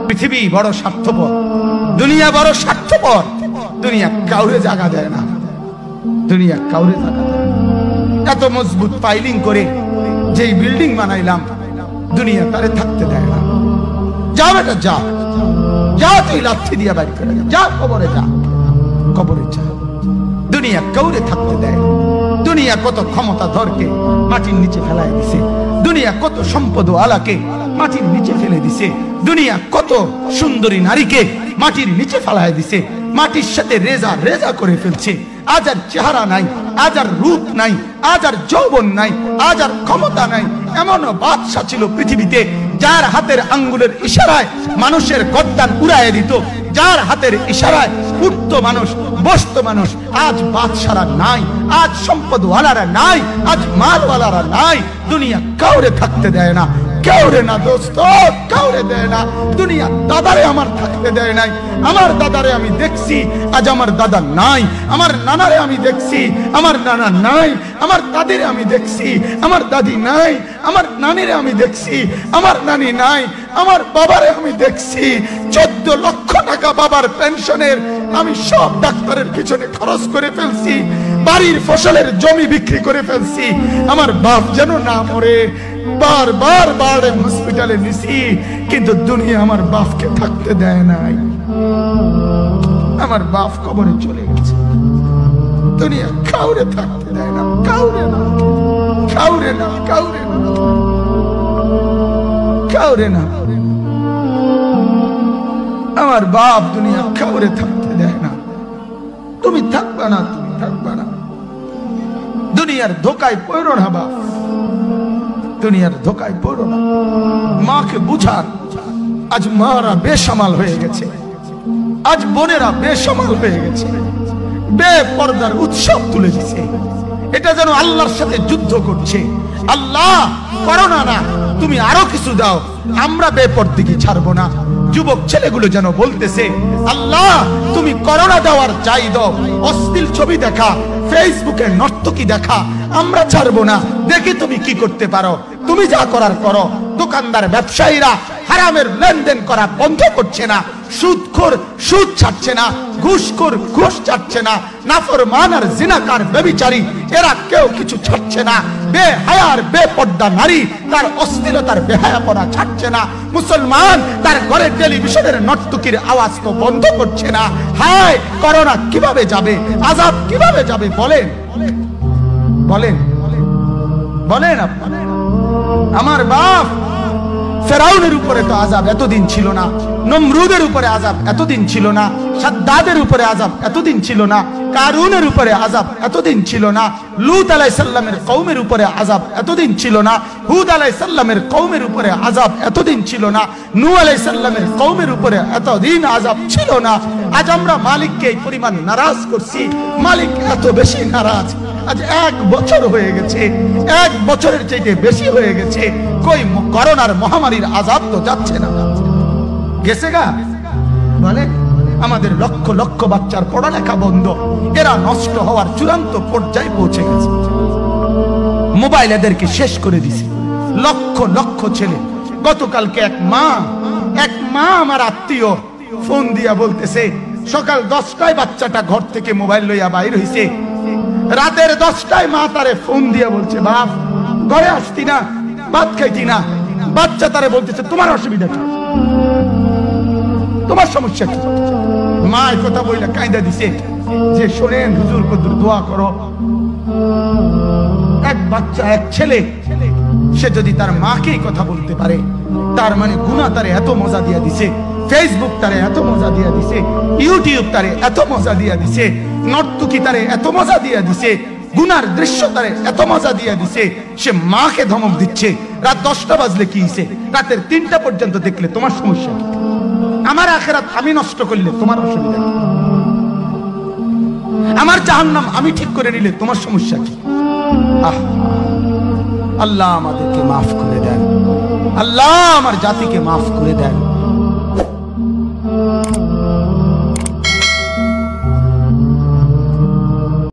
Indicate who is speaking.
Speaker 1: পৃথিবী বড় স্বার্থপর, দুনিয়া বড় স্বার্থপর। দুনিয়া কাউরে জায়গা দেয় না, দুনিয়া কাউরে জায়গা দেয় না। এত মজবুত ফাইলিং করে যেই বিল্ডিং বানাইলাম, দুনিয়া তারে থাকতে দেয় না। যা বেটা যা, যা তুই লাথি দিয়া বাইর করে যা, কবরে যা, কবরে যা। দুনিয়া কাউরে থাকতে দেয় না। দুনিয়া কত ক্ষমতা ধরকে মাটির নিচে ফেলায় দিছে, দুনিয়া কত সম্পদ আলাকে মাটির নিচে ফেলে দিছে, দুনিয়া কত সুন্দরী নারীকে মাটির নিচে ফেলায় দিছে, মাটির সাথে রেজা রেজা করে ফেলছে। আজ আর চেহারা নাই, আজ আর রূপ নাই, আজ আর যৌবন নাই, আজ আর ক্ষমতা নাই। এমনও বাদশা ছিল পৃথিবীতে যার হাতের আঙ্গুলের ইশারায় মানুষের গর্দান উড়াইয়া দিত, যার হাতের ইশারায় উঠত মানুষ, বসত মানুষ। আজ বাদশারা নাই, আজ সম্পদওয়ালারা নাই, আজ মালওয়ালারা নাই। দুনিয়া কাউরে থাকতে দেয় না, কাউরে না দোস্ত, কাউরে দেয় না। দুনিয়া দাদারে আমার থাকতে দেয় নাই। আমার দাদারে আমি দেখছি, আজ আমার দাদা নাই। আমার নানারে আমি দেখছি, আমার নানা নাই। আমার দাদিরে আমি দেখছি, আমার দাদি নাই। আমার নানিরে আমি দেখছি, আমার নানি নাই। আমার বাবারে আমি দেখছি, 14 লক্ষ টাকা বাবার পেনশনের আমি সব ডাক্তারের পিছনে খরচ করে ফেলছি, বাড়ির ফসলের জমি বিক্রি করে ফেলছি। আমার বাপ যেন না মরে বারবার বারে হসপিটালে নিছি, কিন্তু দুনিয়া আমার বাপকে থাকতে দেয় নাই। আমার বাপ কবরে চলে গেছে। দুনিয়া কাউরে থাকতে দেয় না, কাউরে না, কাউরে না, কাউরে না, কাউরে না। আমার বাপ দুনিয়া কাউরে থাকতে দেয় না। তুমি থাকবা না, তুমি থাকবা না। দুনিয়ার ধোকায় পড়ো না বাপ, দুনিয়ার ধোকায় পড়ো না। মাকে বুঝার, আজ মারা বেসামাল হয়ে গেছে, আজ বোনেরা বেসামাল হয়ে গেছে, বেপরদার উৎসব তুলে দিছে। এটা যেন আল্লাহর সাথে যুদ্ধ করছে। আল্লাহ করোনা না, তুমি আরো কিছু দাও, আমরা বেপরদিকে ছাড়বো না। যুবক ছেলেগুলো যেন বলতেছে, আল্লাহ তুমি করোনা দেওয়ার চাই দাও, অশ্লীল ছবি দেখা, ফেসবুকে নর্তকী দেখা আমরা ছাড়বো না। দেখি তুমি কি করতে পারো, তুমি যা করার করো। দোকানদার ব্যবসায়ীরা হারামের লেনদেন করা বন্ধ করছে না, সুদখোর সুদ ছাড়ছে না, ঘুষখোর ঘুষ ছাড়ছে না, নাফরমান আর জিনাকার ব্যভিচারী এরা কেউ কিছু ছাড়ছে না। বেহায়ার বেপর্দা নারী তার অশ্লীলতার বেহায়াপনা ছাড়ছে না। মুসলমান তার ঘরে টেলিভিশনের নর্তকীর আওয়াজ তো বন্ধ করছে না। হায় করোনা কিভাবে যাবে, আযাব কিভাবে যাবে বলেন, বলেন, বলেন আপনারা। আমার বাপ ফেরাউনের উপরে তো আযাব এতদিন ছিল না, নমরুদের উপরে আযাব এতদিন ছিল না, সাদ্দাদের উপরে আযাব এতদিন ছিল না, কারুনের উপরে আযাব এতদিন ছিল না, লূত আলাইহিস সালামের কওমের উপরে আযাব এতদিন ছিল না, হুদ আলাইহিস সালামের কওমের উপরে আযাব এতদিন ছিল না, নূহ আলাইহিস সালামের কওমের উপরে এতদিন আযাব ছিল না। আজ আমরা মালিককে এই পরিমাণ নারাজ করছি, মালিক এত বেশি নারাজ। আজ 1 বছর হয়ে গেছে, 1 বছরের চাইতে বেশি হয়ে গেছে, কই করোনার মহামারীর আযাব তো যাচ্ছে না, গেছে গা বলে। আমাদের লক্ষ লক্ষ বাচ্চার পড়ালেখা বন্ধ, এরা নষ্ট হওয়ার চূড়ান্ত পর্যায়ে পৌঁছে গেছে। মোবাইল এদেরকে শেষ করে দিছে, লক্ষ লক্ষ ছেলে। গতকালকে এক মা আমার আত্মীয় ফোন দিয়া বলতেছে, সকাল 10টায় বাচ্চাটা ঘর থেকে মোবাইল লইয়া বাইর হইছে, রাতের 10টায় মা তারে ফোন দিয়া বলছে, বাপ ঘরে আসতি না, ভাত খাইতি না। বাচ্চা তারে বলতেছে, তোমার অসুবিধা কি, তোমার সমস্যা কি? মা এই কথা বইলা কাঁদা দিছে যে, শোনেন হুজুর কদ্দুর দোয়া করো। এক বাচ্চা, এক ছেলে, সে যদি তার মাকে কথা বলতে পারে, তার মানে গুনাহ তারে এত মজা দিয়া দিছে, ফেসবুক তারে এত মজা দিয়া দিছে, ইউটিউব তারে এত মজা দিয়া দিছে, নর্তকী তারে এত মজা দিয়া দিছে, গুনার দৃশ্য তারে এত মজা দিয়া দিছে, সে মাকে ধমক দিচ্ছে। রাত 10টা বাজলে কি হইছে, রাতের 3টা পর্যন্ত দেখলে তোমার সমস্যা কি? আমার আখিরাত আমি নষ্ট করলে তোমার অসুবিধা কি? আমার জাহান্নাম আমি ঠিক করে নিলে তোমার সমস্যা কি? আল্লাহ আমাদেরকে মাফ করে দেন, আল্লাহ আমার জাতিকে মাফ করে দেন।